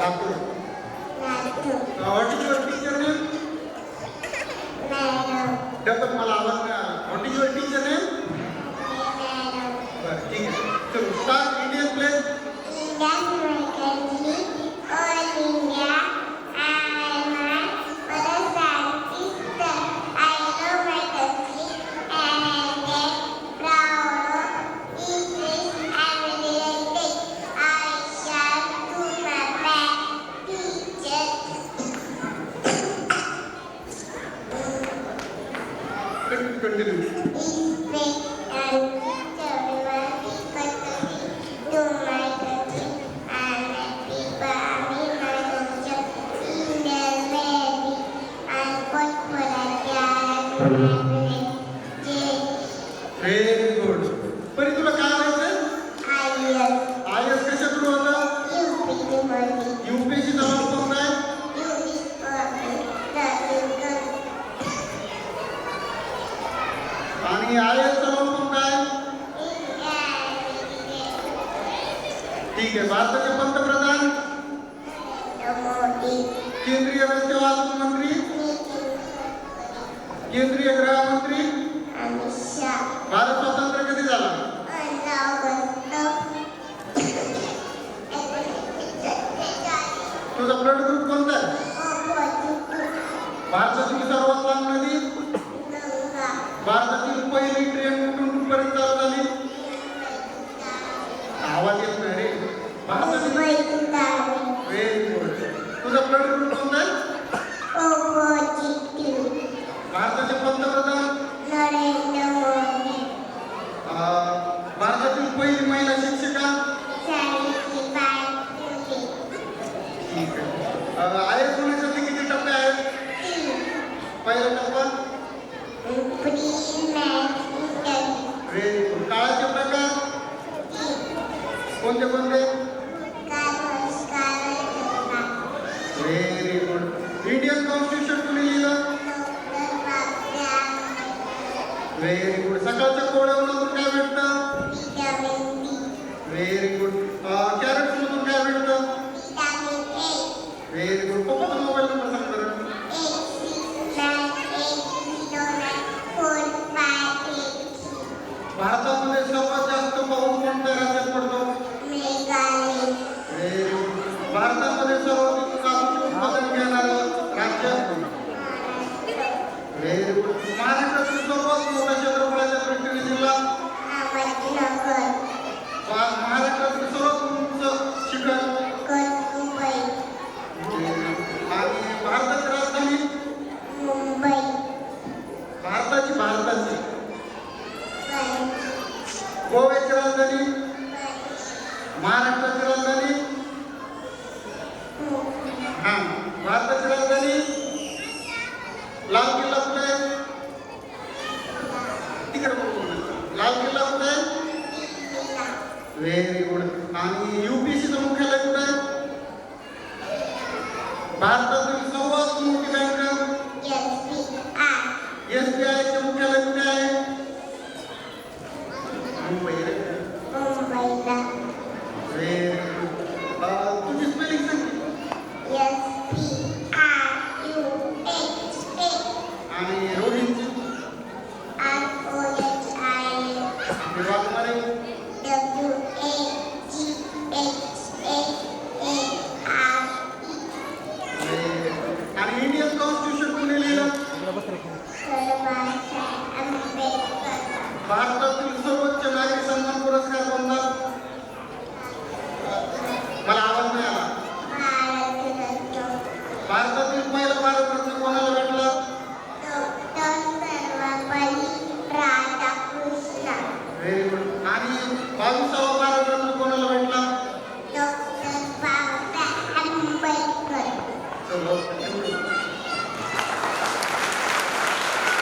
Ratu. What is your teacher name? Dapat melawan. What is your teacher name? ठीक है. So start Indian play. Very good. पण तुला काय करायचंय? IAS कशा थ्रू होता? UPSC जवळ पण काय? आणि IAS जवळ पण काय? ठीक आहे. भारताचे पंतप्रधान केंद्रीय रस्ते वाहतूक मंत्री केंद्रीय गृहमंत्री भारत स्वतंत्र कधी झाला? तुझा ब्लड ग्रुप कोणता आहे? भारतातील सर्वात लांब नदी? भारतातील पहिली ट्रेन कुठून कुठपर्यंत चालू झाली? आवाज येत नाही रे. भारतातील व्हेरी गुड. तुझा ब्लड ग्रुप कोणता आहे? भारताचे पंतप्रधान भारतातील पहिली महिला शिक्षिका? ठीक आहे. IAS होण्यासाठी किती टप्पे आहेत? पहिला टप्पा व्हेरी गुड. काळाचे प्रकार कोणते कोणते? Very good. इंडियन कॉन्स्टिट्यूशन कोणी लिहिलं? Very good. सकाळच्या कोवळ्यावरून काय भेटतं? Very good. कॅरेट्स मधून काय भेटतं? Very good. पप्पाचा मोबाईल नंबर सांग बरं. भारतामध्ये सर्वात जास्त पाऊस कोणत्या राज्यात पडतो? Very good. भारतामध्ये सर्वाधिक कापूस उत्पादन घेणारं राज्य? Very good. महाराष्ट्रातील सर्वात मोठा क्षेत्रफळाच्या दृष्टीने जिल्हा? महाराष्ट्रातील सर्वात उंच शिखर? आणि भारताची राजधानी? भारताची गोव्याची राजधानी? महाराष्ट्राची राजधानी? हा. भारताची राजधानी? लाल किल्ला कुठे आहे? तिकडे लाल किल्ला कुठे आहे? Very good. आणि UPSCचं मुख्यालय कुठे आहे? भारतातील सर्वात मोठी बँक? SBIचे मुख्यालय कुठे आहे? मुंबई. Very good. तुझी स्पेलिंग सांग. आणि रोहित? आणि इंडियन कॉन्स्टिट्यूशन कोणी लिहिलं? भारतातील सर्वोच्च नागरी सन्मान पुरस्कार कोणता? मला आवाज नाही आला. भारतातील पहिला भारतरत्न कोणाला भेटला? Very good. आणि 22वा